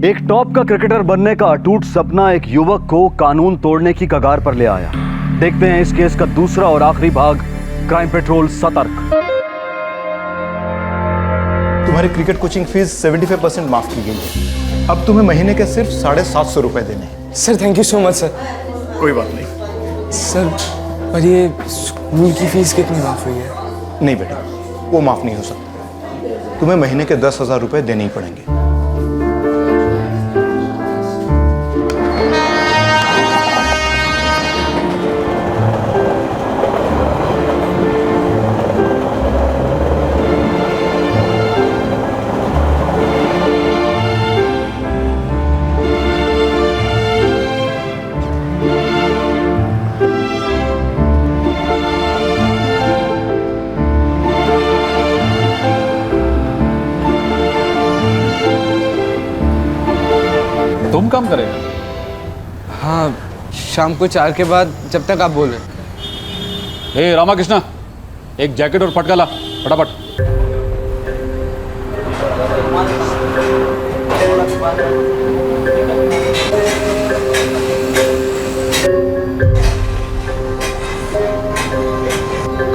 एक टॉप का क्रिकेटर बनने का अटूट सपना एक युवक को कानून तोड़ने की कगार पर ले आया। देखते हैं इस केस का दूसरा और आखिरी भाग, क्राइम पेट्रोल सतर्क। तुम्हारी क्रिकेट कोचिंग फीस 75% माफ की गई है। अब तुम्हें महीने के सिर्फ 750 रुपए देने हैं। Sir thank you so much sir. कोई बात नहीं सर, पर ये स्कूल की फीस कितनी माफ हुई है? नहीं बेटा, वो माफ नहीं हो सकता। तुम्हें महीने के 10,000 रुपए देने ही पड़ेंगे। तुम काम करेगा? हाँ, शाम को 4 के बाद, जब तक आप बोले। हे रामाकृष्णा, एक जैकेट और पटका ला फटाफट।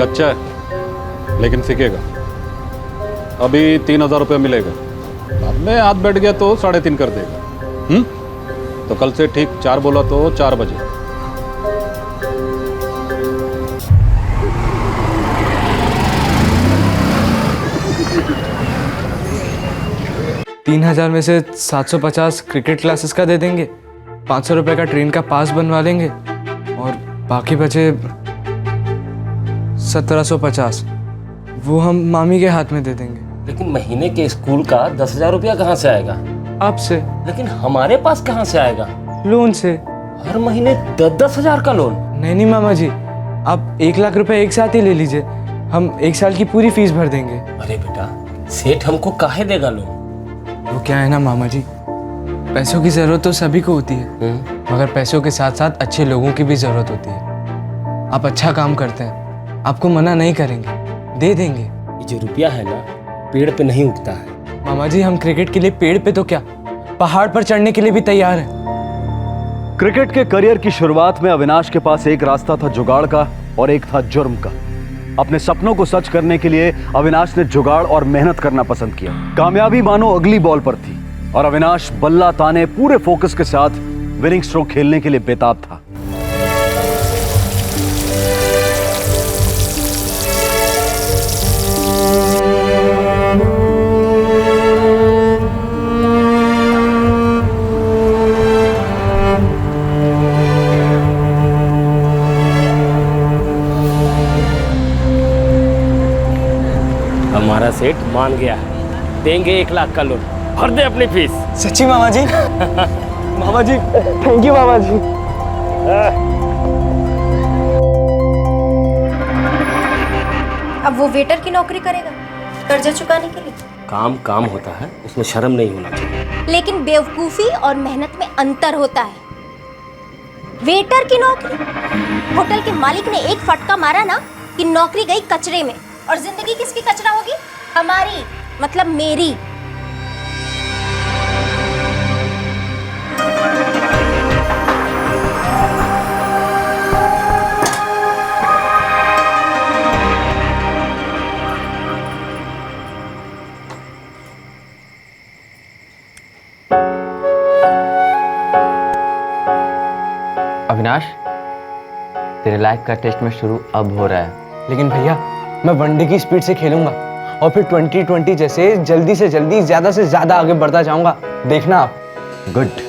कच्चा है लेकिन सीखेगा। अभी 3,000 रुपये मिलेगा, बाद में हाथ बैठ गया तो 3.5 कर देगा। तो कल से ठीक 4 बोला तो 4 बजे। $3,000 में से 750 क्रिकेट क्लासेस का दे देंगे, 500 रुपये का ट्रेन का पास बनवा लेंगे और बाकी बचे 1750 वो हम मामी के हाथ में दे देंगे। लेकिन महीने के स्कूल का 10,000 रुपया कहाँ से आएगा? आपसे। लेकिन हमारे पास कहाँ से आएगा? लोन से। हर महीने 10,000 का लोन? नहीं मामा जी, आप 1 लाख रुपए एक साथ ही ले लीजिए, हम 1 साल की पूरी फीस भर देंगे। अरे बेटा, सेठ हमको काहे देगा लोन? वो क्या है ना मामा जी, पैसों की जरूरत तो सभी को होती है, मगर पैसों के साथ साथ अच्छे लोगों की भी जरूरत होती है। आप अच्छा काम करते हैं, आपको मना नहीं करेंगे, दे देंगे। ये जो रुपया है ना, पेड़ पे नहीं उगता है। मामा जी, हम क्रिकेट के लिए पेड़ पे तो क्या, पहाड़ पर चढ़ने के लिए भी तैयार हैं। क्रिकेट के करियर की शुरुआत में अविनाश के पास एक रास्ता था जुगाड़ का और एक था जुर्म का। अपने सपनों को सच करने के लिए अविनाश ने जुगाड़ और मेहनत करना पसंद किया। कामयाबी मानो अगली बॉल पर थी और अविनाश बल्ला ताने पूरे फोकस के साथ विनिंग स्ट्रोक खेलने के लिए बेताब था। हमारा सेठ मान गया है, देंगे 1 लाख का लोन। भर दे अपनी फीस। सच्ची मामा जी? मामा जी थैंक यू मामा जी। अब वो वेटर की नौकरी करेगा कर्जा चुकाने के लिए। काम होता है, उसमें शर्म नहीं होना चाहिए। लेकिन बेवकूफी और मेहनत में अंतर होता है। वेटर की नौकरी, होटल के मालिक ने एक फटका मारा ना कि नौकरी गई कचरे में। और जिंदगी किसकी कचरा होगी? हमारी, मतलब मेरी। अविनाश, तेरे लाइफ का टेस्ट में शुरू अब हो रहा है। लेकिन भैया, मैं वनडे की स्पीड से खेलूंगा और फिर 2020 जैसे जल्दी से जल्दी, ज्यादा से ज्यादा आगे बढ़ता जाऊंगा, देखना आप। गुड।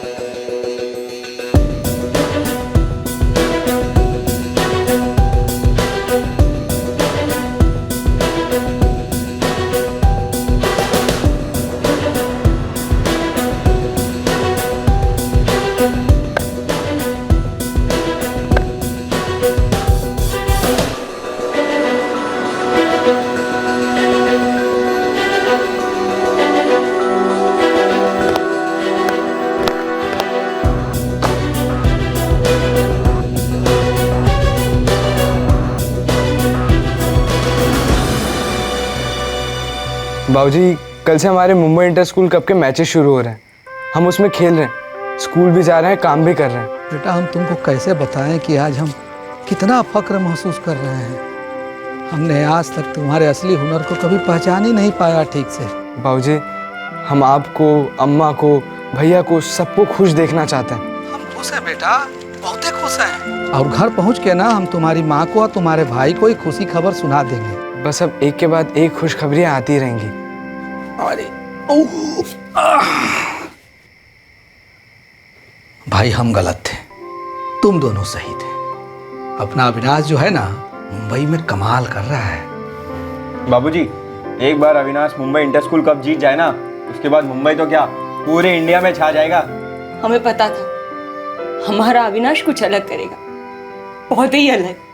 बाबूजी, कल से हमारे मुंबई इंटर स्कूल कप के मैचेस शुरू हो रहे हैं। हम उसमें खेल रहे हैं, स्कूल भी जा रहे हैं, काम भी कर रहे हैं। बेटा हम तुमको कैसे बताएं कि आज हम कितना फक्र महसूस कर रहे हैं। हमने आज तक तुम्हारे असली हुनर को कभी पहचान ही नहीं पाया ठीक से। बाबूजी, हम आपको, अम्मा को, भैया को, सबको खुश देखना चाहते हैं। हम खुश हैं बेटा, बहुत खुश हैं। और घर पहुंच के ना हम तुम्हारी माँ को और तुम्हारे भाई को एक खुशी खबर सुना देंगे। बस अब एक के बाद एक खुशखबरियाँ आती रहेंगी। अरे भाई हम गलत थे, तुम दोनों सही थे। अपना अविनाश जो है ना मुंबई में कमाल कर रहा है। बाबूजी, एक बार Avinash Mumbai inter school cup जीत जाए ना, उसके बाद मुंबई तो क्या पूरे इंडिया में छा जाएगा। हमें पता था हमारा अविनाश कुछ अलग करेगा, बहुत ही अलग।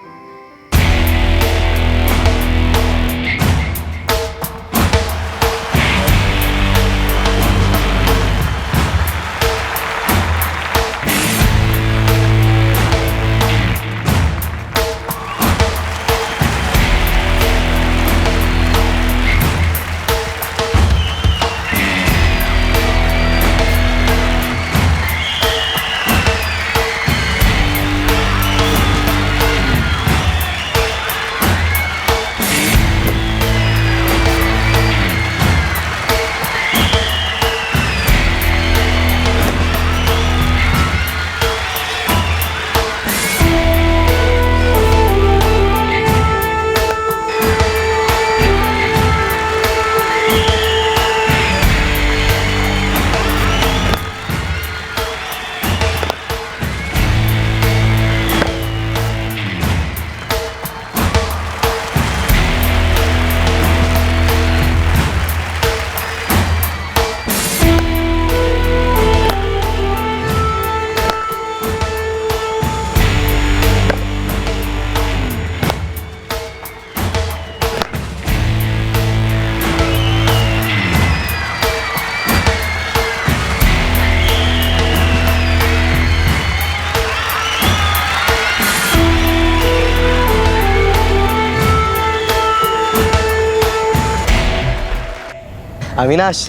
अविनाश,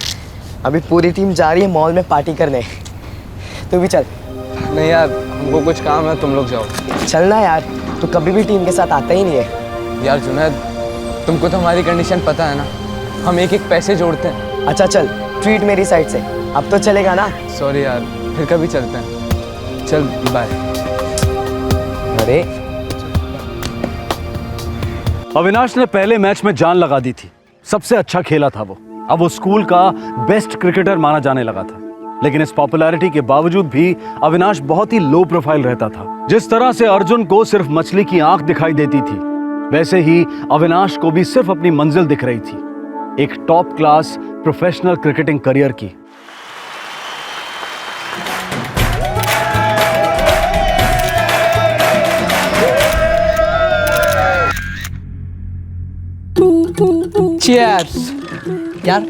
अभी पूरी टीम जा रही है मॉल में पार्टी करने, तू भी चल। नहीं यार, हमको कुछ काम है, तुम लोग जाओ। चलना यार, तू कभी भी टीम के साथ आता ही नहीं है। यार जुनैद, तुमको तो हमारी कंडीशन पता है ना, हम एक एक पैसे जोड़ते हैं। अच्छा चल, ट्रीट मेरी साइड से, अब तो चलेगा ना? सॉरी यार, फिर कभी चलते हैं। चल बाय। अरे अविनाश ने पहले मैच में जान लगा दी थी, सबसे अच्छा खेला था वो। अब वो स्कूल का बेस्ट क्रिकेटर माना जाने लगा था। लेकिन इस पॉपुलैरिटी के बावजूद भी अविनाश बहुत ही लो प्रोफाइल रहता था। जिस तरह से अर्जुन को सिर्फ मछली की आंख दिखाई देती थी, वैसे ही अविनाश को भी सिर्फ अपनी मंजिल दिख रही थी, एक top class professional cricketing career की। चीयर्स। यार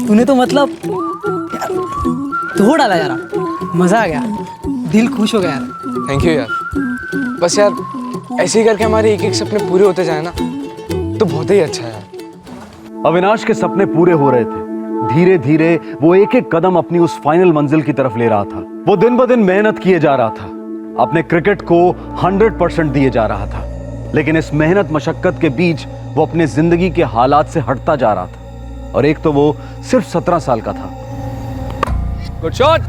तूने तो मतलब यार तोड़ डाला यार, मजा आ गया, दिल खुश हो गया यार। थैंक यू यार। बस यार ऐसे ही करके हमारे एक एक सपने पूरे होते जाए ना तो बहुत ही अच्छा है यार। अविनाश के सपने पूरे हो रहे थे। धीरे धीरे वो एक एक कदम अपनी उस फाइनल मंजिल की तरफ ले रहा था। वो दिन ब दिन मेहनत किए जा रहा था, अपने क्रिकेट को 100% दिए जा रहा था। लेकिन इस मेहनत मशक्कत के बीच वो अपने जिंदगी के हालात से हटता जा रहा था। और एक तो वो सिर्फ 17 साल का था। Good shot.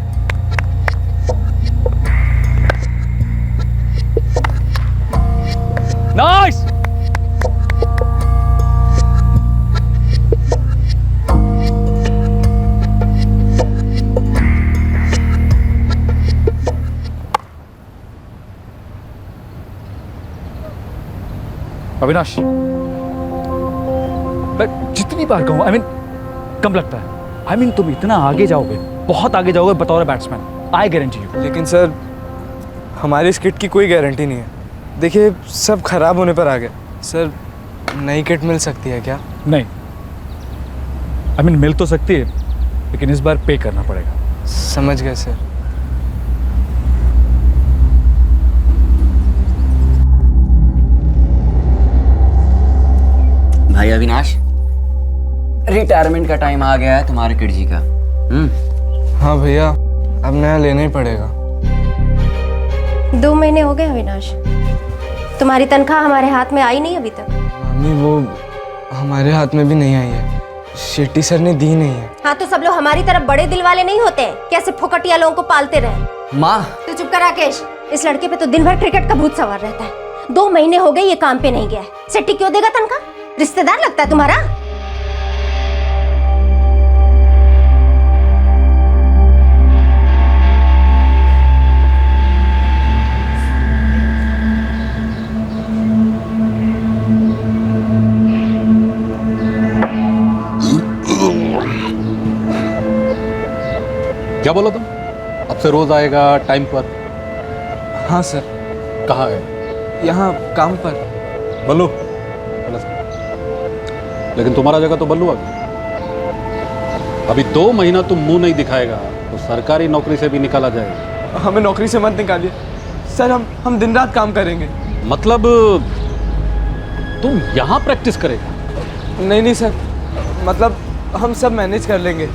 नाइस। अविनाश, मैं जितनी बार कहूँ, कम लगता है। तुम इतना आगे जाओगे, बहुत आगे जाओगे बतौर बैट्समैन, आई गारंटी यू। लेकिन सर, हमारी इस किट की कोई गारंटी नहीं है। देखिए, सब खराब होने पर आ गए। सर, नई किट मिल सकती है क्या? नहीं, मिल तो सकती है, लेकिन इस बार पे करना पड़ेगा। समझ गए सर। भाई अविनाश, रिटायरमेंट का टाइम आ गया है तुम्हारे किड जी का। हाँ भैया, अब नया लेना ही पड़ेगा। 2 महीने हो गए अविनाश, तुम्हारी तनख्वाह हमारे हाथ में आई नहीं अभी तक। मम्मी वो हमारे हाथ में भी नहीं आई है, शेट्टी सर ने दी नहीं है। हाँ तो सब लोग हमारी तरफ बड़े दिल वाले नहीं होते हैं, कैसे फुकटिया लोगों को पालते रहे। माँ तू चुप कर राकेश, इस लड़के पे तो दिन भर क्रिकेट का भूत सवार रहता है। 2 महीने हो गए ये काम पे नहीं गया है, सेट्टी क्यों देगा तनख्वाह? रिश्तेदार लगता है तुम्हारा? क्या बोला तुम? अब से रोज आएगा टाइम पर? हाँ सर। कहाँ है? यहाँ काम पर। बल्लू, लेकिन तुम्हारा जगह तो बल्लू आ गया। अभी 2 महीना तुम मुंह नहीं दिखाएगा तो सरकारी नौकरी से भी निकाला जाएगा। हमें नौकरी से मत निकालिए सर, हम दिन रात काम करेंगे। मतलब तुम यहाँ प्रैक्टिस करेगा? नहीं सर, मतलब हम सब मैनेज कर लेंगे,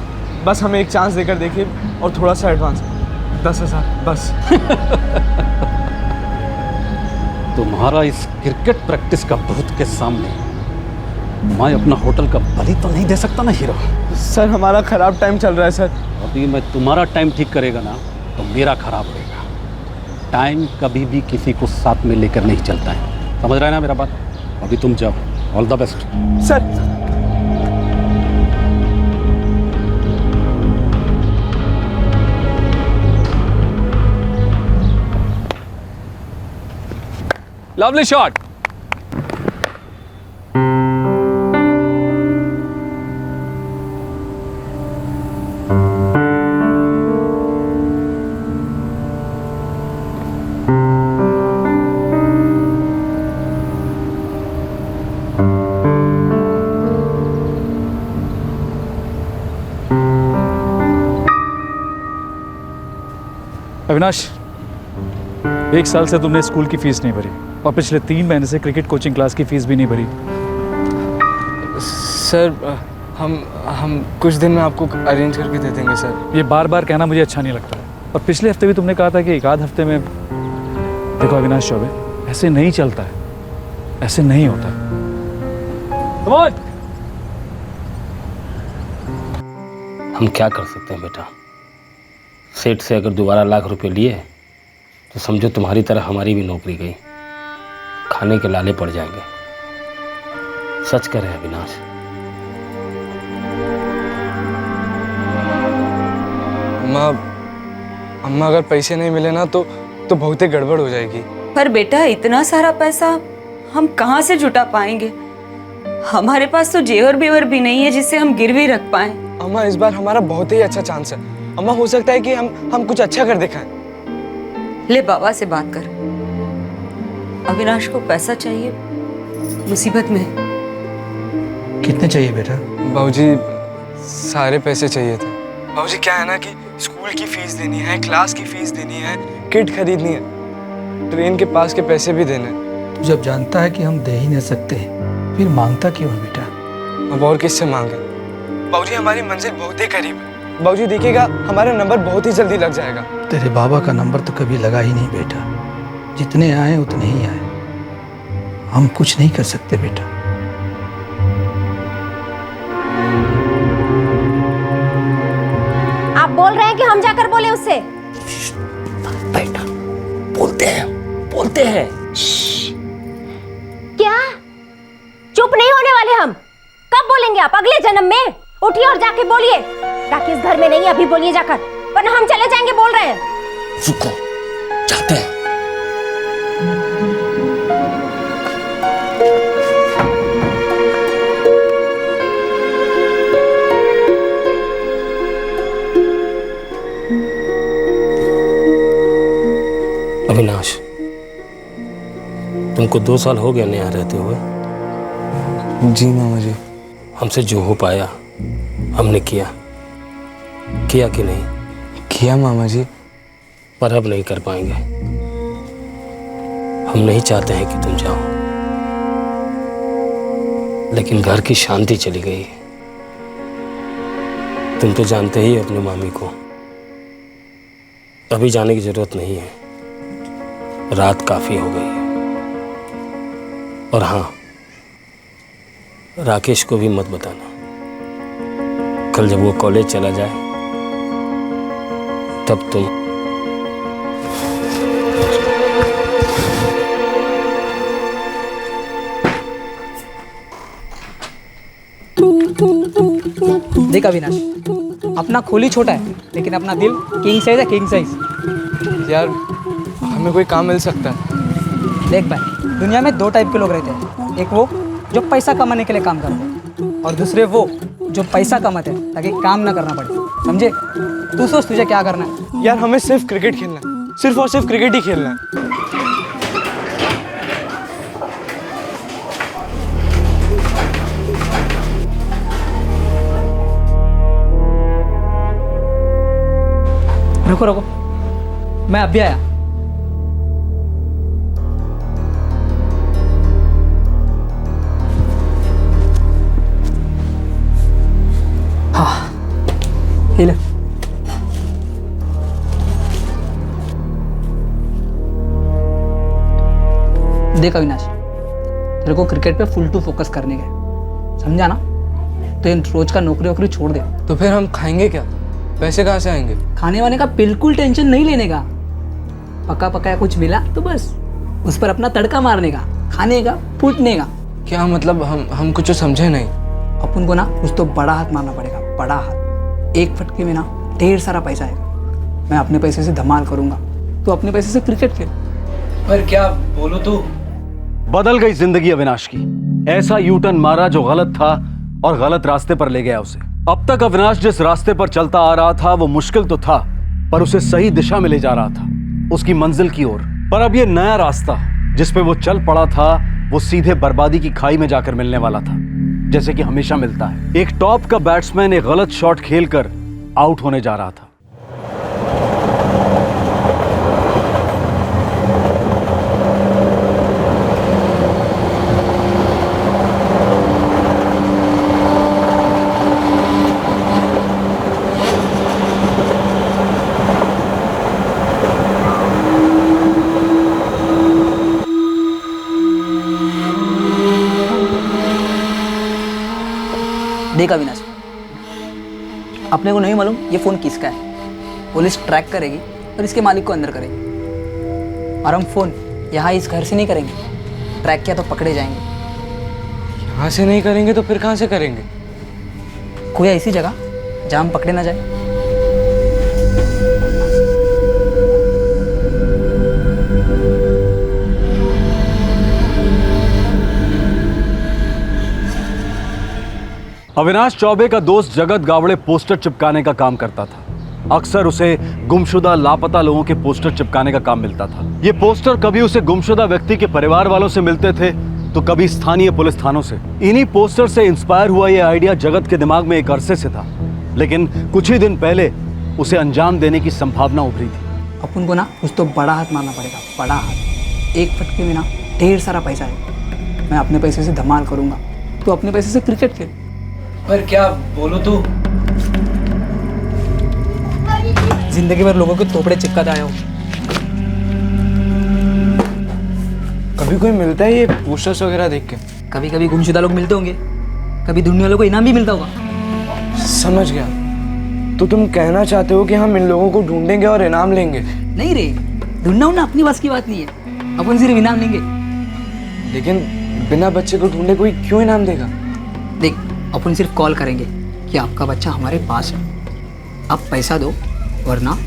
बस हमें एक चांस देकर देखिए और थोड़ा सा एडवांस 10,000 बस। तुम्हारा इस क्रिकेट प्रैक्टिस का भूत के सामने मैं अपना होटल का बलि तो नहीं दे सकता ना हीरो। सर हमारा खराब टाइम चल रहा है सर। अभी मैं तुम्हारा टाइम ठीक करेगा ना तो मेरा खराब होगा। टाइम कभी भी किसी को साथ में लेकर नहीं चलता है, समझ रहे हैं ना मेरा बात? अभी तुम जाओ, all the best. Sir lovely shot. Avinash, 1 साल से तुमने स्कूल की फीस नहीं भरी और पिछले 3 महीने से क्रिकेट कोचिंग क्लास की फीस भी नहीं भरी। सर हम कुछ दिन में आपको अरेंज करके दे देंगे सर। ये बार बार कहना मुझे अच्छा नहीं लगता है। और पिछले हफ्ते भी तुमने कहा था कि 1 आध हफ्ते में। देखो अविनाश चौबे, ऐसे नहीं चलता है, ऐसे नहीं होता। Come on! हम क्या कर सकते हैं बेटा? सेठ से अगर दोबारा लाख रुपए लिए तो समझो तुम्हारी तरह हमारी भी नौकरी गई, खाने के लाले पड़ जाएंगे। सच कह रहे हैं अविनाश। अम्मा अगर पैसे नहीं मिले ना तो बहुत ही गड़बड़ हो जाएगी। पर बेटा इतना सारा पैसा हम कहाँ से जुटा पाएंगे? हमारे पास तो जेवर बेवर भी नहीं है जिससे हम गिरवी रख पाए। अम्मा इस बार हमारा बहुत ही अच्छा चांस है। अम्मा हो सकता है कि हम कुछ अच्छा कर दिखाएं। ले बाबा से बात कर। अविनाश को पैसा चाहिए, मुसीबत में है। कितने चाहिए बेटा? बाबूजी सारे पैसे चाहिए थे। बाबूजी क्या है ना कि स्कूल की फीस देनी है, क्लास की फीस देनी है, किट खरीदनी है, ट्रेन के पास के पैसे भी देने। तू जब जानता है कि हम दे ही नहीं सकते फिर मांगता क्यों है बेटा? अब और किससे मांगे? बाबूजी हमारी मंजिल बहुत ही करीब है। बाबूजी देखिएगा हमारा नंबर बहुत ही जल्दी लग जाएगा। तेरे बाबा का नंबर तो कभी लगा ही नहीं बेटा, जितने आए उतने ही आए, हम कुछ नहीं कर सकते बेटा। आप बोल रहे हैं कि हम जाकर बोले उससे? बेटा बोलते हैं। क्या? चुप नहीं होने वाले हम। कब बोलेंगे आप? अगले जन्म में? उठिए और जाके बोलिए। राकेश घर में नहीं है, अभी बोलिए जाकर, वरना हम चले जाएंगे। बोल रहे हैं। रुको, जाते हैं। अविनाश, तुमको 2 साल हो गया नया रहते हुए। जी मामा जी। हमसे जो हो पाया हमने किया कि नहीं? किया मामा जी। पर अब नहीं कर पाएंगे। हम नहीं चाहते हैं कि तुम जाओ, लेकिन घर की शांति चली गई। तुम तो जानते ही अपनी मामी को, अभी जाने की जरूरत नहीं है, रात काफ़ी हो गई है। और हाँ, राकेश को भी मत बताना। कल जब वो कॉलेज चला जाए तब तुम देख अविनाश, अपना खोली छोटा है लेकिन अपना दिल किंग साइज है, किंग साइज। यार हमें कोई काम मिल सकता है? देख भाई, दुनिया में दो टाइप के लोग रहते हैं। एक वो जो पैसा कमाने के लिए काम करते हैं, और दूसरे वो जो पैसा कमाते हैं ताकि काम ना करना पड़े। समझे? तू सोच तुझे क्या करना है। यार हमें सिर्फ क्रिकेट खेलना है, सिर्फ और सिर्फ क्रिकेट ही खेलना है। रुको रुको, मैं अभी आया। हाँ, ये ले। देख अविनाश, तेरे को क्रिकेट पे फुल टू फोकस करने का, समझा ना? तो इन रोज का नौकरी वोकरी छोड़ दे। तो फिर हम खाएंगे क्या? पैसे कहाँ से आएंगे? खाने वाने का बिल्कुल टेंशन नहीं लेने का। पका पकाया कुछ मिला तो बस उस पर अपना तड़का मारने का, खाने का, फूटने का। क्या मतलब? हम कुछ समझे नहीं। अपन को ना कुछ तो बड़ा हाथ मारना पड़ेगा, बड़ा हाथ। एक फटके में ना ढेर सारा पैसा आएगा। मैं अपने पैसे से धमाल करूंगा, तो अपने पैसे से क्रिकेट खेल। पर क्या बोलो तू? बदल गई जिंदगी अविनाश की। ऐसा यूटर्न मारा जो गलत था और गलत रास्ते पर ले गया उसे। अब तक अविनाश जिस रास्ते पर चलता आ रहा था वो मुश्किल तो था, पर उसे सही दिशा में ले जा रहा था, उसकी मंजिल की ओर। पर अब ये नया रास्ता जिस पे वो चल पड़ा था वो सीधे बर्बादी की खाई में जाकर मिलने वाला था, जैसे कि हमेशा मिलता है। एक टॉप का बैट्समैन एक गलत शॉट खेलकर आउट होने जा रहा था। देख अविनाश, अपने को नहीं मालूम ये फोन किसका है। पुलिस ट्रैक करेगी और इसके मालिक को अंदर करेगी। और हम फोन यहाँ इस घर से नहीं करेंगे। ट्रैक किया तो पकड़े जाएंगे। यहाँ से नहीं करेंगे तो फिर कहाँ से करेंगे? कोई ऐसी जगह जहाँ हम पकड़े ना जाए। अविनाश चौबे का दोस्त जगत गावड़े पोस्टर चिपकाने का काम करता था। अक्सर उसे गुमशुदा लापता लोगों के पोस्टर चिपकाने का काम मिलता था। ये पोस्टर कभी उसे गुमशुदा व्यक्ति के परिवार वालों से मिलते थे तो कभी स्थानीय पुलिस थानों से। इन्हीं पोस्टर से इंस्पायर हुआ ये आइडिया जगत के दिमाग में एक अरसे से था, लेकिन कुछ ही दिन पहले उसे अंजाम देने की संभावना उभरी थी। अपन को ना कुछ तो बड़ा हाथ मारना पड़ेगा, बड़ा हाथ। एक फटके में ना ढेर सारा पैसा है। मैं अपने पैसे से धमाल करूंगा, तो अपने पैसे से क्रिकेट खेल। पर क्या बोलो तू? जिंदगी भर लोगों के तोपड़े चिपकाता आया हूँ। कभी कोई मिलता है ये पोस्टर्स वगैरह देख के? कभी कभी गुमशुदा लोग मिलते होंगे, कभी ढूंढने वालों को इनाम भी मिलता होगा। समझ गया। तो तुम कहना चाहते हो कि हम इन लोगों को ढूंढेंगे और इनाम लेंगे? नहीं रे, ढूंढना उन्ना अपनी बस की बात नहीं है। अपन सिर्फ इनाम लेंगे। लेकिन बिना बच्चे को ढूंढे कोई क्यों इनाम देगा? देख, अपन सिर्फ कॉल करेंगे कि आपका बच्चा हमारे पास है, आप पैसा दो, वरना।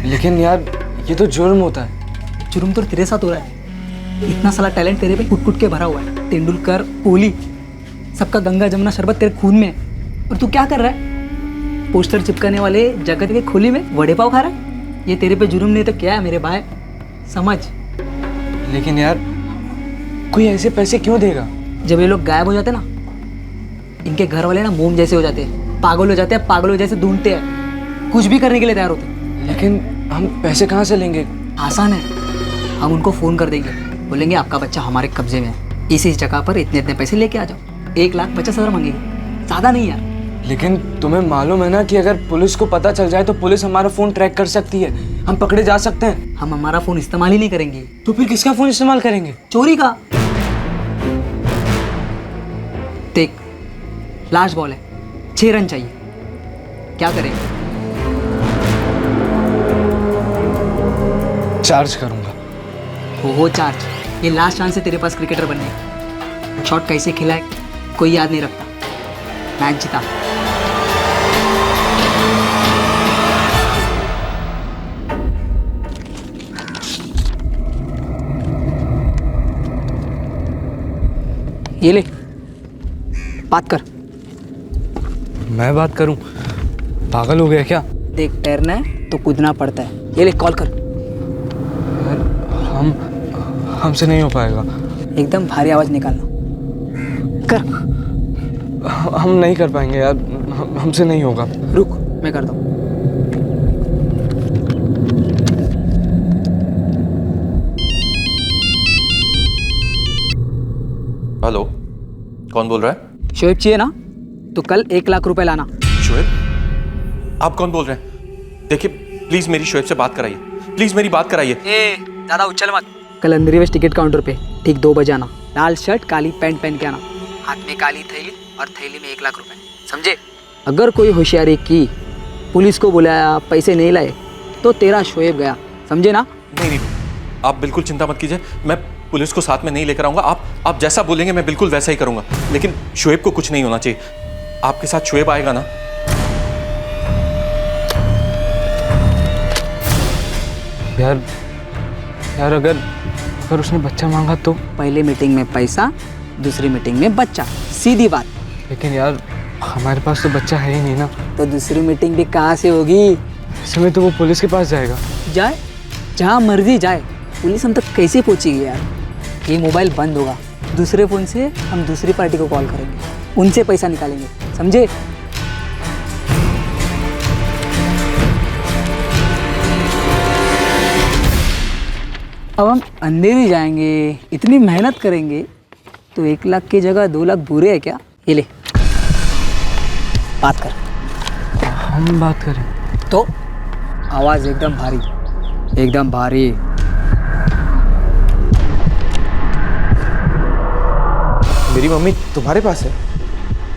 लेकिन यार ये तो जुर्म होता है। जुर्म तो तेरे साथ हो रहा है। इतना सारा टैलेंट तेरे पे कुट कुट के भरा हुआ है। तेंदुलकर, कोहली, सबका गंगा जमुना शरबत तेरे खून में है। और तू क्या कर रहा है? पोस्टर चिपकाने वाले जगत के खोली में वड़े पाव खा रहा है। ये तेरे पे जुर्म नहीं तो क्या है मेरे भाई, समझ। लेकिन यार कोई ऐसे पैसे क्यों देगा? जब ये लोग गायब हो जाते ना, इनके घर वाले ना मोम जैसे हो जाते हैं, पागल हो जाते हैं, पागलों जैसे ढूंढते हैं, कुछ भी करने के लिए तैयार होते हैं। लेकिन हम पैसे कहाँ से लेंगे? आसान है, हम उनको फ़ोन कर देंगे, बोलेंगे आपका बच्चा हमारे कब्जे में है, इसी जगह पर इतने इतने पैसे लेके आ जाओ। 1,50,000 मांगेंगे, ज़्यादा नहीं यार। लेकिन तुम्हें मालूम है ना कि अगर पुलिस को पता चल जाए तो पुलिस हमारा फोन ट्रैक कर सकती है, हम पकड़े जा सकते हैं। हम हमारा फोन इस्तेमाल ही नहीं करेंगे। तो फिर किसका फोन इस्तेमाल करेंगे? चोरी का। देख, लास्ट बॉल है, 6 रन चाहिए, क्या करेंगे? चार्ज करूंगा। वो चार्ज, ये लास्ट चांस है तेरे पास क्रिकेटर बनने का। शॉट कैसे खिलाए कोई याद नहीं रखता। मैच जीता। ये ले, बात कर। मैं बात करूं? पागल हो गया क्या? देख, तैरना है तो कूदना पड़ता है। ये ले, कॉल कर। हमसे नहीं हो पाएगा। एकदम भारी आवाज निकालना। कर। हम नहीं कर पाएंगे यार, हमसे नहीं होगा। रुक, मैं करता हूँ। हेलो, कौन बोल रहा है? शोएब चाहिए ना, तो कल 1 लाख रुपए लाना। शोएब? आप कौन बोल रहे हैं? देखिए प्लीज मेरी शोएब से बात कराइए, प्लीज मेरी बात कराइए। ज्यादा उछल मत। कल अंधेरी वेस्ट टिकट काउंटर पे ठीक 2 बजे आना। लाल शर्ट काली पैंट पहन के आना, हाथ में काली थैली और थैली में 1 लाख रुपए, समझे? अगर कोई होशियारी की, पुलिस को बुलाया, पैसे नहीं लाए, तो तेरा शोएब गया, समझे ना? नहीं, आप बिल्कुल चिंता मत कीजिए, मैं पुलिस को साथ में नहीं लेकर आऊंगा। आप जैसा बोलेंगे मैं बिल्कुल वैसा ही करूंगा, लेकिन शोएब को कुछ नहीं होना चाहिए। आपके साथ शोएब आएगा ना? यार अगर उसने बच्चा मांगा तो? पहले मीटिंग में पैसा, दूसरी मीटिंग में बच्चा, सीधी बात। लेकिन यार हमारे पास तो बच्चा है ही नहीं ना। तो दूसरी मीटिंग भी कहाँ से होगी? इसमें तो वो पुलिस के पास जाएगा। जाए, जहाँ मर्जी जाए, पुलिस हम तक कैसे पहुँचेगी यार? ये मोबाइल बंद होगा, दूसरे फ़ोन से हम दूसरी पार्टी को कॉल करेंगे, उनसे पैसा निकालेंगे, समझे? अब हम अंधेरी जाएंगे, इतनी मेहनत करेंगे, तो 1 लाख की जगह 2 लाख बुरे है क्या? ये ले, बात कर। हम बात करें तो आवाज़ एकदम भारी, एकदम भारी। मेरी मम्मी तुम्हारे पास है?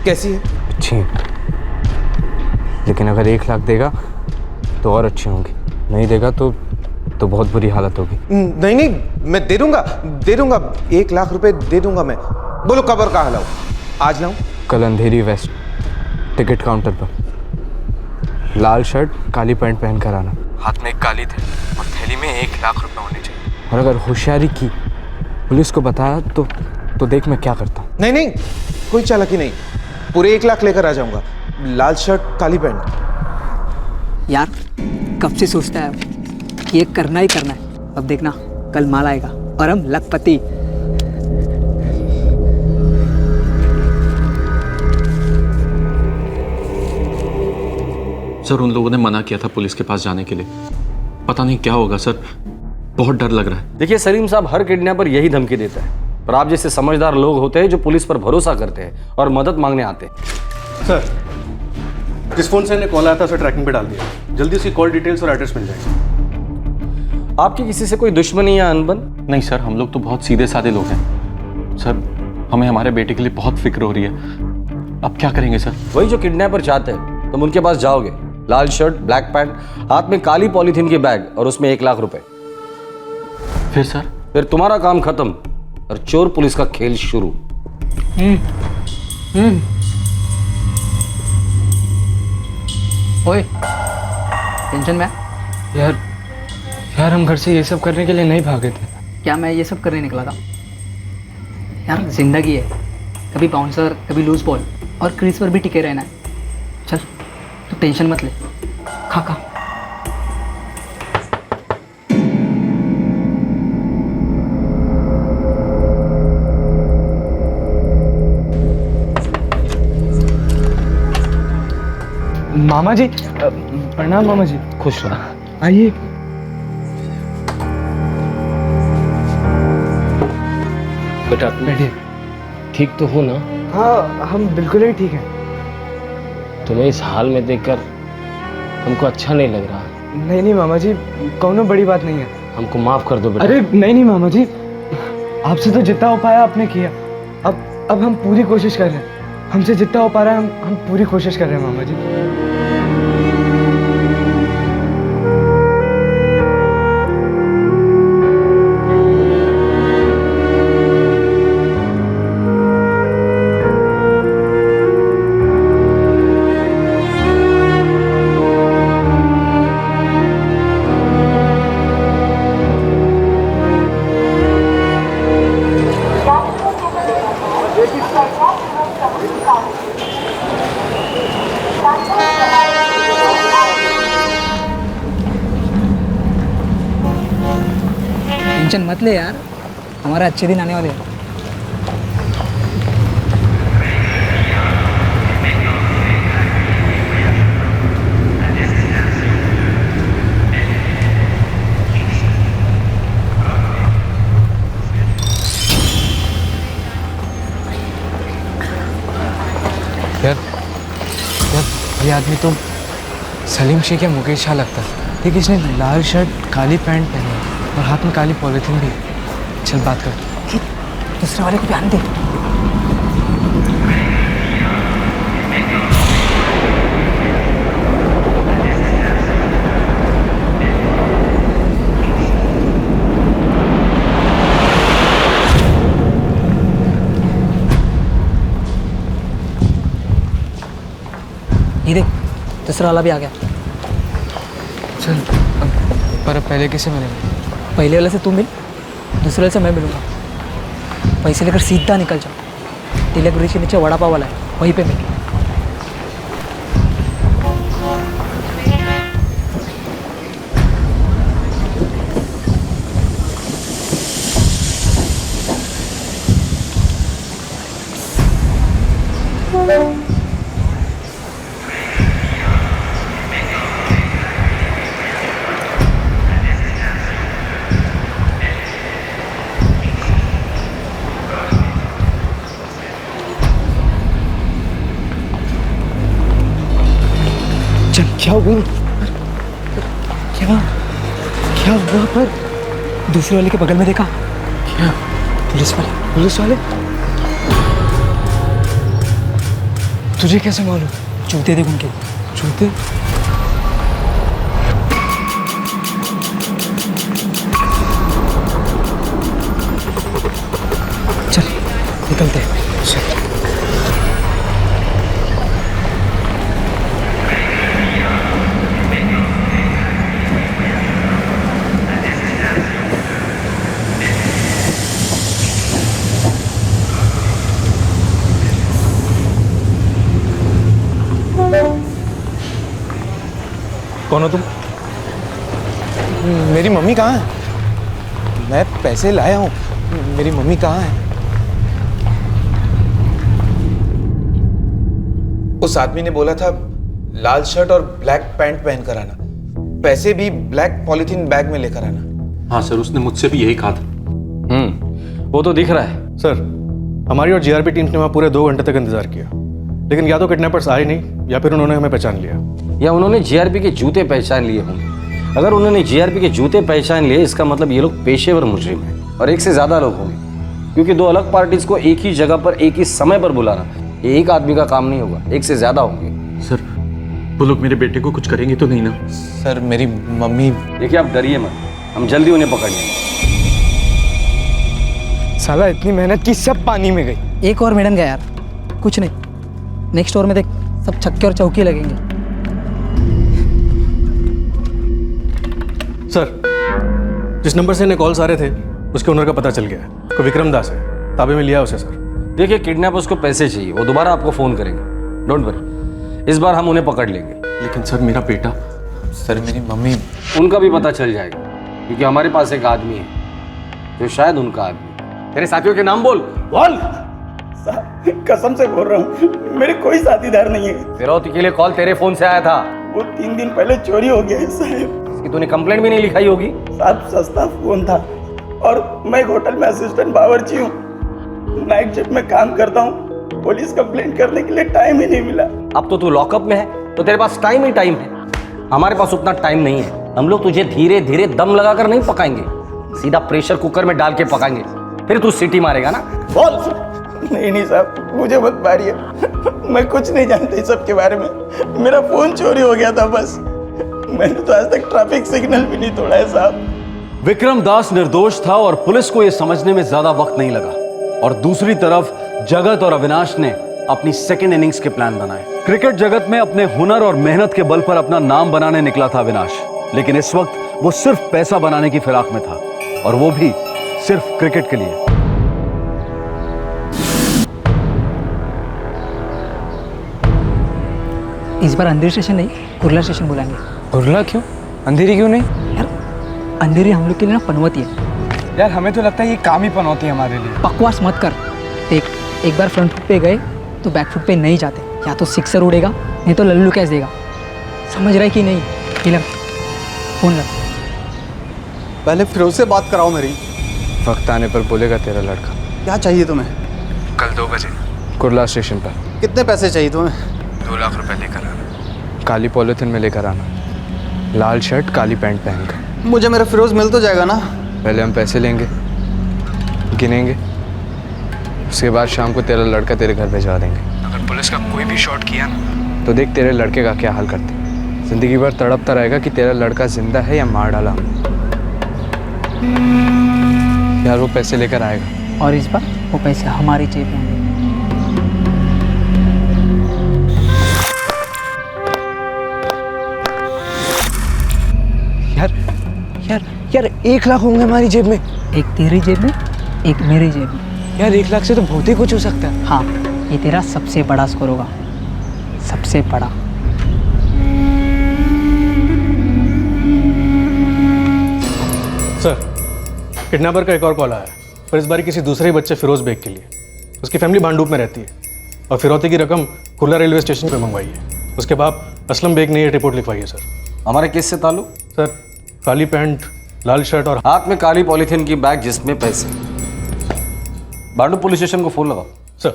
कैसी है? अच्छी है, लेकिन अगर 1 लाख देगा तो और अच्छी होंगी, नहीं देगा तो बहुत बुरी हालत होगी। नहीं, मैं दे दूंगा 1 लाख रुपए दे दूंगा मैं। बोलो कब और कहाँ लाऊं? आज लाऊं? कल अंधेरी वेस्ट टिकट काउंटर पर लाल शर्ट काली पैंट पहन कर आना, हाथ में एक काली थैली और थैली में 1 लाख रुपए होने चाहिए। और अगर होशियारी की, पुलिस को बताया तो देख मैं क्या करता हूँ। नहीं, कोई चालाकी नहीं, पूरे 1 लाख लेकर आ जाऊंगा। लाल शर्ट काली पैंट। यार कब से सोचता है कि ये करना ही करना है। अब देखना, कल माल आएगा और हम लखपति। सर उन लोगों ने मना किया था पुलिस के पास जाने के लिए, पता नहीं क्या होगा सर, बहुत डर लग रहा है। देखिए सलीम साहब, हर किडनैपर यही धमकी देता है, पर आप जैसे समझदार लोग होते हैं जो पुलिस पर भरोसा करते हैं और मदद मांगने आते हैं। सर, जिस फोन से कॉल आया था उसे ट्रैकिंग पे डाल दिया, जल्दी उसकी कॉल डिटेल्स और एड्रेस मिल जाएगी। आपकी किसी से कोई दुश्मनी या अनबन? नहीं सर, हम लोग तो बहुत सीधे साधे लोग हैं सर, हमें हमारे बेटे के लिए बहुत फिक्र हो रही है। अब क्या करेंगे सर? वही जो किडनैपर चाहते हैं, तुम उनके पास जाओगे, लाल शर्ट ब्लैक पैंट, हाथ में काली पॉलीथीन की बैग और उसमें 1 लाख रुपए। फिर सर? फिर तुम्हारा काम खत्म और चोर पुलिस का खेल शुरू। ओए, टेंशन में? यार हम घर से ये सब करने के लिए नहीं भागे थे। क्या मैं ये सब करने निकला था? यार जिंदगी है, कभी बाउंसर, कभी लूज बॉल, और क्रीज पर भी टिके रहना है। चल, तो टेंशन मत ले, खा। मामा जी, प्रणाम मामा जी। खुश रहो। आइए। बेटा बैठिए। ठीक तो हो ना? हाँ, हम बिल्कुल ही ठीक हैं। तुम्हें इस हाल में देखकर हमको अच्छा नहीं लग रहा। नहीं नहीं मामा जी, कोनो बड़ी बात नहीं है। हमको माफ कर दो बेटा। अरे नहीं नहीं मामा जी, आपसे तो जितना हो पाया आपने किया। अब हम पूरी कोशिश कर रहे हैं। हमसे जितना हो पा रहा है हम पूरी कोशिश कर रहे हैं मामा जी। टेंशन मत ले यार, हमारे अच्छे दिन आने वाले हैं। यार ये आदमी तो सलीम शेख या मुकेश शाह लगता है। ठीक, इसने लाल शर्ट काली पैंट पहनी है और हाथ में काली पॉलिथीन भी। चल बात कर। दूसरे वाले को भी आने दे। ये देख, दूसरा वाला भी आ गया। चल पर अब पहले किसे मिलेंगे? पहले वाले से तू मिल, दूसरे वाले से मैं मिलूंगा। पैसे लेकर सीधा निकल जाओ। तिलक ब्रिज के नीचे वड़ा पाव वाला है, वहीं पे मिल। क्या हुआ? क्या हुआ पर? दूसरे वाले के बगल में देखा? क्या? पुलिस वाले। पुलिस वाले? तुझे कैसे मालूम? जूते देख उनके। जूते? चल निकलते हैं। कौन हो तुम? मेरी मम्मी कहाँ है? मैं पैसे लाया हूँ, मेरी मम्मी कहाँ है? उस आदमी ने बोला था लाल शर्ट और ब्लैक पैंट पहन कर आना, पैसे भी ब्लैक पॉलिथीन बैग में लेकर आना। हाँ सर, उसने मुझसे भी यही कहा था। वो तो दिख रहा है। सर, हमारी और जीआरपी टीम्स ने वहाँ पूरे 2 घंटे तक इंतजार किया, लेकिन या तो किडनैपर्स आए नहीं या फिर उन्होंने हमें पहचान लिया। या उन्होंने जीआरपी के जूते पहचान लिए होंगे। अगर उन्होंने जीआरपी के जूते पहचान लिए, इसका मतलब ये लोग पेशेवर मुजरिम हैं और एक से ज्यादा लोग होंगे, क्योंकि 2 अलग पार्टीज को एक ही जगह पर एक ही समय पर बुलाना ये एक आदमी का काम नहीं होगा, एक से ज्यादा होंगे। सर, वो लोग मेरे बेटे को कुछ करेंगे तो नहीं ना? सर, मेरी मम्मी। देखिए आप डरिए मत, हम जल्दी उन्हें पकड़ लेंगे। साला इतनी मेहनत की सब पानी में गई। एक और मैडम गया यार, कुछ नहीं। नेक्स्ट ओवर में देख, सब छक्के और चौके लगेंगे। सर, जिस नंबर से इन्हें कॉल्स आ रहे थे उसके ओनर का पता चल गया है। कोई विक्रम दास है, ताबे में लिया उसे। सर देखिए, किडनैपर्स को पैसे चाहिए, वो दोबारा आपको फोन करेंगे। डोंट वरी, इस बार हम उन्हें पकड़ लेंगे। लेकिन सर मेरा बेटा। सर, मेरी मम्मी। उनका भी पता चल जाएगा, क्योंकि हमारे पास एक आदमी है जो शायद उनका आदमी। तेरे साथियों के नाम बोल। कसम से बोल रहा हूँ, मेरे कोई साथीदार नहीं है। फिरौती के लिए कॉल तेरे फोन से आया था। वो 3 दिन पहले चोरी हो गया है साहब। इसकी तूने कंप्लेंट भी नहीं लिखाई होगी। साहब, सस्ता फोन था और मैं एक होटल में असिस्टेंट बावर्ची हूँ, नाइट शिफ्ट में काम करता हूँ। पुलिस कंप्लेंट करने के लिए टाइम ही नहीं मिला। अब तो तू लॉकअप में है तो तेरे पास टाइम ही टाइम है। हमारे पास उतना टाइम नहीं है। हम लोग तुझे धीरे धीरे दम लगाकर नहीं पकाएंगे, सीधा प्रेशर कुकर में डाल के पकाएंगे, फिर तू सीटी मारेगा ना। बोल। नहीं साहब, मुझे मत मारिए, मैं कुछ नहीं जानता इस सब के बारे में। मेरा फोन चोरी हो गया था बस। मैंने तो आज तक ट्रैफिक सिग्नल भी नहीं तोड़ा है साहब। विक्रम दास निर्दोष था और पुलिस को यह समझने में ज्यादा वक्त नहीं लगा। और दूसरी तरफ जगत और अविनाश ने अपनी सेकेंड इनिंग्स के प्लान बनाए। क्रिकेट जगत में अपने हुनर और मेहनत के बल पर अपना नाम बनाने निकला था अविनाश, लेकिन इस वक्त वो सिर्फ पैसा बनाने की फिराक में था, और वो भी सिर्फ क्रिकेट के लिए। इस बार अंधेरी स्टेशन नहीं, कुर्ला स्टेशन बुलाएंगे। कुर्ला क्यों? अंधेरी क्यों नहीं? यार अंधेरी हम लोग के लिए ना पनौती है। यार हमें तो लगता है ये काम ही पनौती है हमारे लिए। बकवास मत कर। देख, एक बार फ्रंट फुट पे गए तो बैक फुट पे नहीं जाते। या तो सिक्सर उड़ेगा, नहीं तो लल्लू कैच देगा। समझ रहा है कि नहीं? ये लग फोन लग। पहले फिरोज से बात कराओ मेरी। वक्त आने पर बोलेगा तेरा लड़का। क्या चाहिए तुम्हें? कल 2 बजे कुर्ला स्टेशन पर। कितने पैसे चाहिए तुम्हें? 2 लाख रुपए लेकर आना, काली पॉलिथीन में लेकर आना, लाल शर्ट काली पैंट पहनकर। मुझे मेरा फिरोज मिल तो जाएगा ना? पहले हम पैसे लेंगे, गिनेंगे, उसके बाद शाम को तेरा लड़का तेरे घर भिजवा देंगे। अगर पुलिस का कोई भी शॉट किया ना तो देख तेरे लड़के का क्या हाल करते। जिंदगी भर तड़पता रहेगा कि तेरा लड़का जिंदा है या मार डाला हमने। यार वो पैसे लेकर आएगा, और इस बार वो पैसे हमारी जेब में होंगे। यार यार यार 1 लाख होंगे हमारी जेब में। एक तेरी जेब में, एक मेरी जेब में। यार 1 लाख से तो बहुत ही कुछ हो सकता है। हाँ, ये तेरा सबसे बड़ा स्कोर होगा, सबसे बड़ा। सर, किडनैपर का एक और कॉल आया है, पर इस बार किसी दूसरे बच्चे फिरोज बेग के लिए। उसकी फैमिली भांडूप में रहती है और फिरौती की रकम कुर्ला रेलवे स्टेशन पे मंगवाई है। उसके बाप असलम बेग ने ये रिपोर्ट लिखवाई है सर। हमारे केस से ताल्लुक? सर, काली पैंट, लाल शर्ट और हाथ में काली पॉलीथीन की बैग जिसमें पैसे। भांडू पुलिस स्टेशन को फोन लगाओ। सर।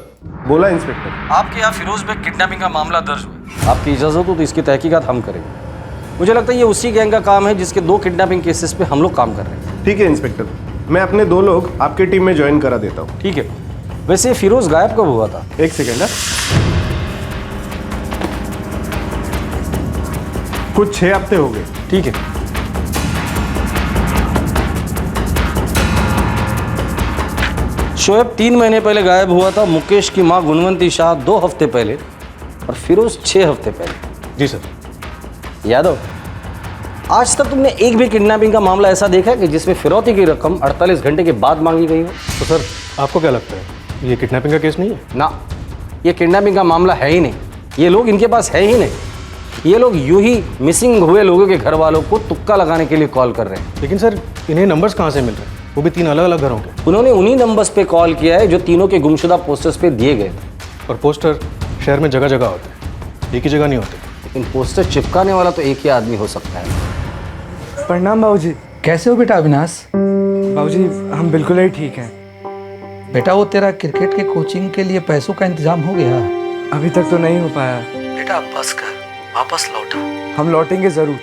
बोला इंस्पेक्टर। आपके यहाँ फिरोज बेग किडनैपिंग का मामला दर्ज हुआ। आपकी इजाजत हो तो इसकी तहकीकात हम करेंगे। मुझे लगता है ये उसी गैंग का काम है जिसके 2 किडनैपिंग केसेस पे हम लोग काम कर रहे हैं। ठीक है इंस्पेक्टर, मैं अपने 2 लोग आपकी टीम में ज्वाइन करा देता हूँ। ठीक है। वैसे फिरोज गायब कब हुआ था? 1 सेकेंड है। कुछ 6 हफ्ते हो गए। ठीक है। शोएब 3 महीने पहले गायब हुआ था, मुकेश की मां गुणवंती शाह 2 हफ्ते पहले, और फिरोज 6 हफ्ते पहले। जी सर। यादव, आज तक तुमने एक भी किडनैपिंग का मामला ऐसा देखा है कि जिसमें फिरौती की रकम 48 घंटे के बाद मांगी गई हो? तो सर, आपको क्या लगता है ये किडनैपिंग का केस नहीं है? ना, ये किडनैपिंग का मामला है ही नहीं। ये लोग इनके पास है ही नहीं। ये लोग यूं ही मिसिंग हुए लोगों के घर वालों को तुक्का लगाने के लिए कॉल कर रहे हैं। लेकिन सर, इन्हें नंबर्स कहाँ से मिल रहे हैं? वो भी 3 अलग अलग घरों के। उन्होंने उन्हीं नंबर्स पे कॉल किया है जो तीनों के गुमशुदा पोस्टर्स पे दिए गए थे। और पोस्टर शहर में जगह जगह होते हैं, एक ही जगह नहीं होते। लेकिन पोस्टर चिपकाने वाला तो एक ही आदमी हो सकता है। प्रणाम बाबूजी। कैसे हो बेटा अविनाश? बाबूजी हम बिल्कुल ही ठीक हैं। बेटा वो तेरा क्रिकेट के कोचिंग के लिए पैसों का इंतजाम हो गया? अभी तक तो नहीं हो पाया। बेटा बस कर, वापस लौटा। हम लौटेंगे जरूर,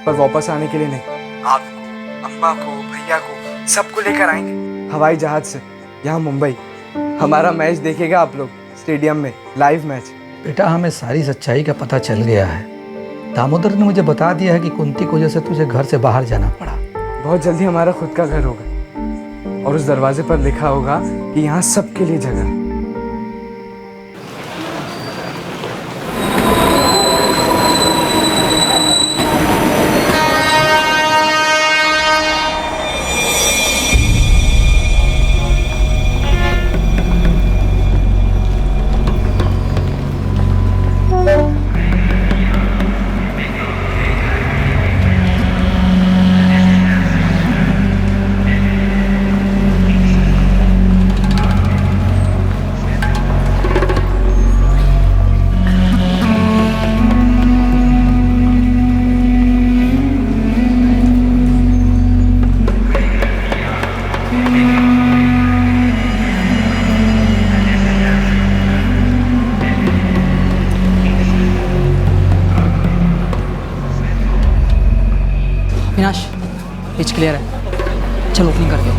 पर वापस आने के लिए नहीं। आपको, अम्मा को, भैया को, सबको लेकर आएंगे हवाई जहाज से यहाँ मुंबई। हमारा मैच देखेगा आप लोग स्टेडियम में, लाइव मैच। बेटा हमें सारी सच्चाई का पता चल गया है। दामोदर ने मुझे बता दिया है कि कुंती की वजह से तुझे घर से बाहर जाना पड़ा। बहुत जल्दी हमारा खुद का घर होगा और उस दरवाजे पर लिखा होगा कि यहाँ सबके लिए जगह। अविनाश पिच क्लियर है, चलो ओपनिंग करते हो।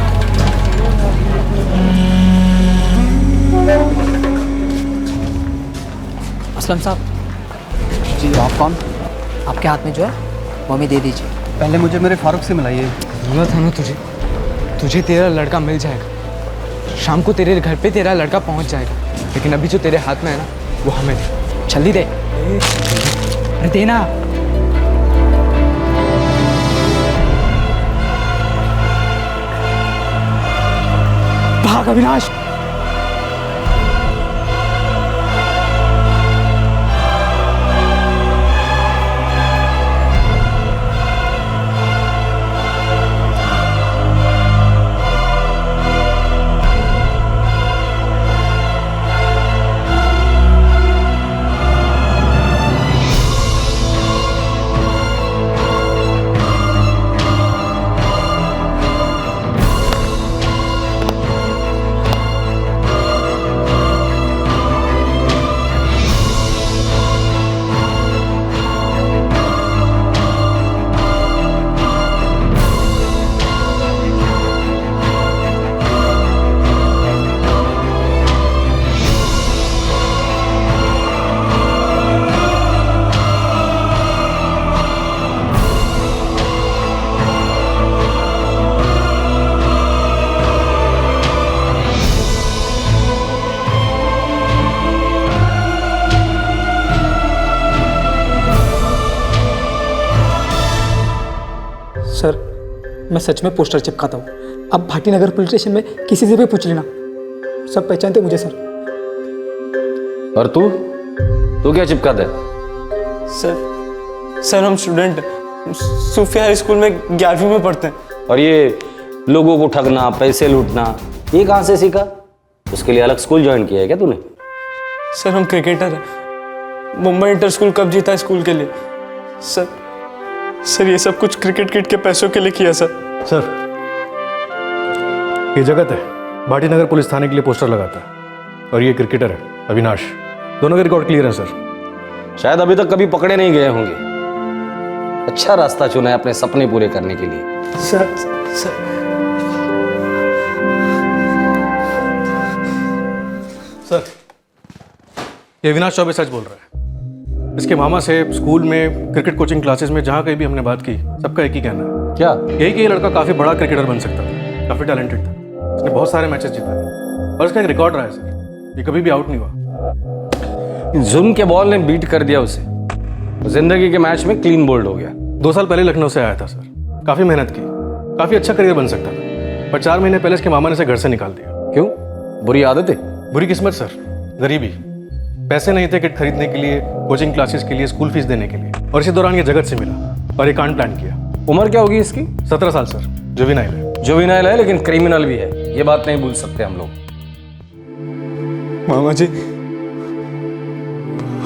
असलम साहब। जी आप कौन? आपके हाथ में जो है वो हमें दे दीजिए। पहले मुझे मेरे फारूक से मिलाइए। जरूरत है ना तुझे तेरा लड़का मिल जाएगा। शाम को तेरे घर पे तेरा लड़का पहुंच जाएगा, लेकिन अभी जो तेरे हाथ में है ना वो हमें दे। जल्दी दे। अरे देना। भाग अविनाश। सर मैं सच में पोस्टर चिपकाता हूँ। अब भाटी नगर पुलिस स्टेशन में किसी से भी पूछ लेना, सब पहचानते मुझे सर। और तू क्या चिपकाता है? सर हम स्टूडेंट सूफिया हाई स्कूल में 11वीं में पढ़ते हैं। और ये लोगों को ठगना, पैसे लूटना, ये कहाँ से सीखा? उसके लिए अलग स्कूल ज्वाइन किया है क्या तूने? सर हम क्रिकेटर हैं, मुंबई इंटर स्कूल कप जीता स्कूल के लिए। सर ये सब कुछ क्रिकेट किट के पैसों के लिए किया सर। सर ये जगत है, भाटी नगर पुलिस थाने के लिए पोस्टर लगाता है, और ये क्रिकेटर है अविनाश। दोनों के रिकॉर्ड क्लियर है सर। शायद अभी तक कभी पकड़े नहीं गए होंगे। अच्छा रास्ता चुना है अपने सपने पूरे करने के लिए। सर ये अविनाश चौबे सच बोल रहा है। इसके मामा से स्कूल में, क्रिकेट कोचिंग क्लासेस में, जहाँ कहीं भी हमने बात की, सबका एक ही कहना है। क्या? यही कि ये लड़का काफ़ी बड़ा क्रिकेटर बन सकता था, काफ़ी टैलेंटेड था, इसने बहुत सारे मैचेस जीता है, और इसका एक रिकॉर्ड रहा है सर, ये कभी भी आउट नहीं हुआ। जुल्म के बॉल ने बीट कर दिया उसे, जिंदगी के मैच में क्लीन बोल्ड हो गया। 2 साल पहले लखनऊ से आया था सर, काफ़ी मेहनत की, काफ़ी अच्छा करियर बन सकता था, पर 4 महीने पहले इसके मामा ने इसे घर से निकाल दिया। क्यों? बुरी आदत है? बुरी किस्मत सर, गरीबी, पैसे नहीं थे किट खरीदने के लिए, कोचिंग क्लासेस के लिए, स्कूल फीस देने के लिए, और इसी दौरान ये जगत से मिला और ये कांड प्लान किया। उम्र क्या होगी इसकी? 17 साल सर, जुवेनाइल है। जुवेनाइल है लेकिन क्रिमिनल भी है, ये बात नहीं भूल सकते हम लोग। मामा जी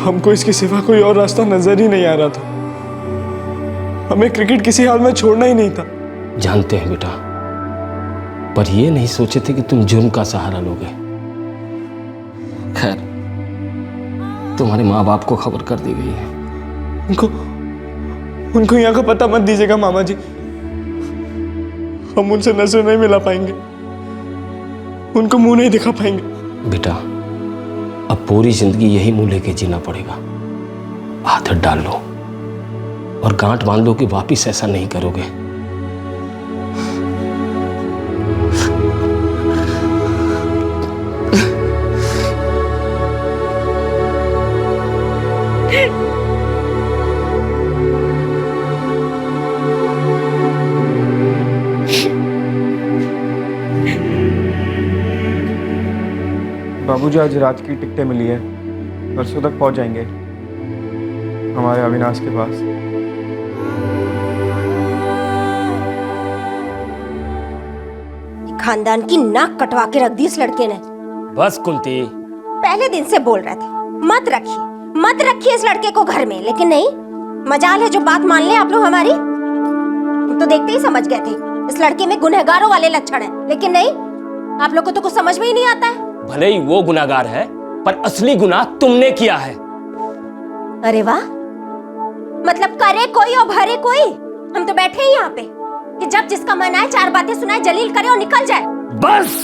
हमको इसके सिवा कोई और रास्ता नजर ही नहीं आ रहा था। हमें क्रिकेट किसी हाल में छोड़ना ही नहीं था। जानते हैं बेटा, पर ये नहीं सोचे थे कि तुम जुर्म का सहारा लोगे। खैर, तुम्हारे माँ बाप को खबर कर दी गई है। उनको यहाँ का पता मत दीजिएगा मामा जी, हम उनसे नजर नहीं मिला पाएंगे, उनको मुंह नहीं दिखा पाएंगे। बेटा, अब पूरी जिंदगी यही मुंह लेके जीना पड़ेगा। आदत डाल लो और गांठ बांध लो कि वापिस ऐसा नहीं करोगे। बाबूजी आज रात की टिकटें मिली है, परसों तक पहुंच जाएंगे हमारे अविनाश के पास। खानदान की नाक कटवा के रख दी इस लड़के ने। बस कुंती, पहले दिन से बोल रहे थे मत रखिए इस लड़के को घर में, लेकिन नहीं, मजाल है जो बात मान ले आप लोग हमारी। हम तो देखते ही समझ गए थे इस लड़के में गुनहगारों वाले लक्षण हैं, लेकिन नहीं, आप लोग को तो कुछ समझ में ही नहीं आता है। भले ही वो गुनाहगार है, पर असली गुनाह तुमने किया है। अरे वाह, मतलब करे कोई और भरे कोई। हम तो बैठे ही यहाँ पे कि जब जिसका मन आए चार बातें सुनाए, जलील करे और निकल जाए। बस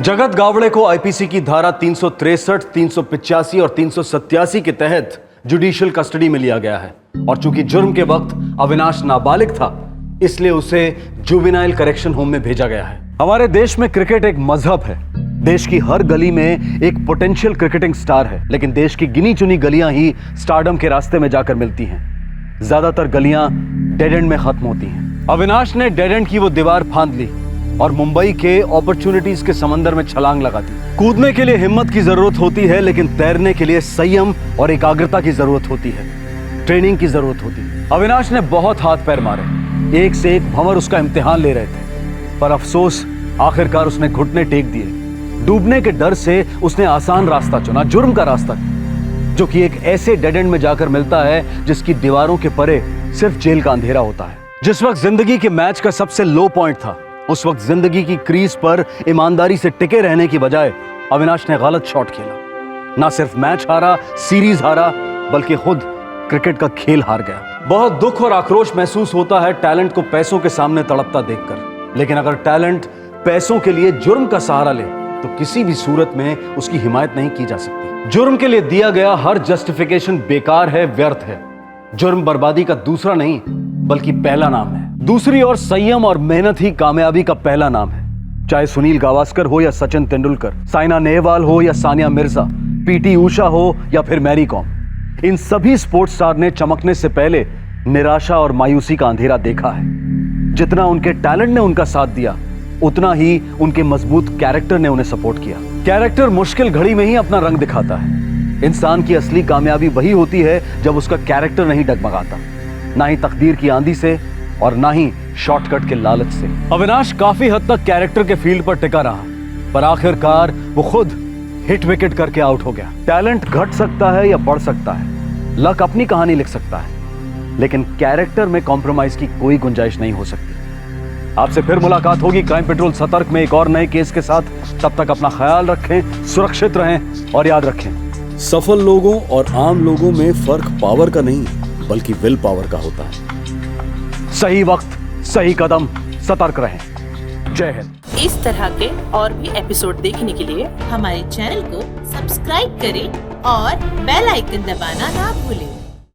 जगत गावड़े को आईपीसी की धारा 363, 385 और 387 के तहत जुडिशियल कस्टडी में लिया गया है और चूंकि जुर्म के वक्त अविनाश नाबालिग था, इसलिए उसे जुवेनाइल करेक्शन होम में भेजा गया है। हमारे देश में क्रिकेट एक मजहब है। देश की हर गली में एक पोटेंशियल क्रिकेटिंग स्टार है, लेकिन देश की गिनी चुनी गलियां ही स्टारडम के रास्ते में जाकर मिलती हैं। ज्यादातर गलियां डेड एंड में खत्म होती हैं। अविनाश ने डेड एंड की वो दीवार फांद ली और मुंबई के अपॉर्चुनिटीज के समंदर में छलांग लगा दी। कूदने के लिए हिम्मत की जरूरत होती है, लेकिन तैरने के लिए संयम और एकाग्रता की जरूरत होती है, ट्रेनिंग की जरूरत होती है। अविनाश ने बहुत हाथ पैर मारे, एक से एक भंवर उसका इम्तिहान ले रहे थे, पर अफसोस आखिरकार उसने घुटने टेक दिए। डूबने के डर से उसने आसान रास्ता चुना, जुर्म का रास्ता, जो कि एक ऐसे डेड एंड में जाकर मिलता है जिसकी दीवारों के परे सिर्फ जेल का अंधेरा होता है। जिस वक्त जिंदगी के मैच का सबसे लो पॉइंट था, उस वक्त जिंदगी की क्रीज पर ईमानदारी से टिके रहने की बजाय अविनाश ने गलत शॉट खेला। ना सिर्फ मैच हारा, सीरीज हारा, बल्कि खुद क्रिकेट का खेल हार गया। बहुत दुख और आक्रोश महसूस होता है टैलेंट को पैसों के सामने तड़पता देखकर, लेकिन अगर टैलेंट पैसों के लिए जुर्म का सहारा ले तो किसी भी सूरत में उसकी हिमायत नहीं की जा सकती। जुर्म के लिए दिया गया हर जस्टिफिकेशन बेकार है, व्यर्थ है। जुर्म बर्बादी का दूसरा नहीं बल्कि पहला नाम है। दूसरी ओर संयम और मेहनत ही कामयाबी का पहला नाम है। चाहे सुनील गावस्कर हो या सचिन तेंदुलकर, साइना नेहवाल हो या सानिया मिर्जा, पीटी उषा हो या फिर मैरी कॉम, इन सभी स्पोर्ट्स स्टार ने चमकने से पहले निराशा और मायूसी का अंधेरा देखा है। जितना उनके टैलेंट ने उनका साथ दिया, उतना ही उनके मजबूत कैरेक्टर ने उन्हें सपोर्ट किया। कैरेक्टर मुश्किल घड़ी में ही अपना रंग दिखाता है। इंसान की असली कामयाबी वही होती है जब उसका कैरेक्टर नहीं डगमगाता, ना ही तकदीर की आंधी से और ना ही शॉर्टकट के लालच से। अविनाश काफी हद तक कैरेक्टर के फील्ड पर टिका रहा, पर आखिरकार वो खुद हिट विकेट करके आउट हो गया। टैलेंट घट सकता है या बढ़ सकता है, लक अपनी कहानी लिख सकता है, लेकिन कैरेक्टर में कॉम्प्रोमाइज की कोई गुंजाइश नहीं हो सकती। आपसे फिर मुलाकात होगी क्राइम पेट्रोल सतर्क में एक और नए केस के साथ। तब तक अपना ख्याल रखें, सुरक्षित रहें और याद रखें, सफल लोगों और आम लोगों में फर्क पावर का नहीं बल्कि विल पावर का होता है। सही वक्त, सही कदम, सतर्क रहें। जय हिंद। इस तरह के और भी एपिसोड देखने के लिए हमारे चैनल को सब्सक्राइब करें और बेल आइकन दबाना ना भूलें।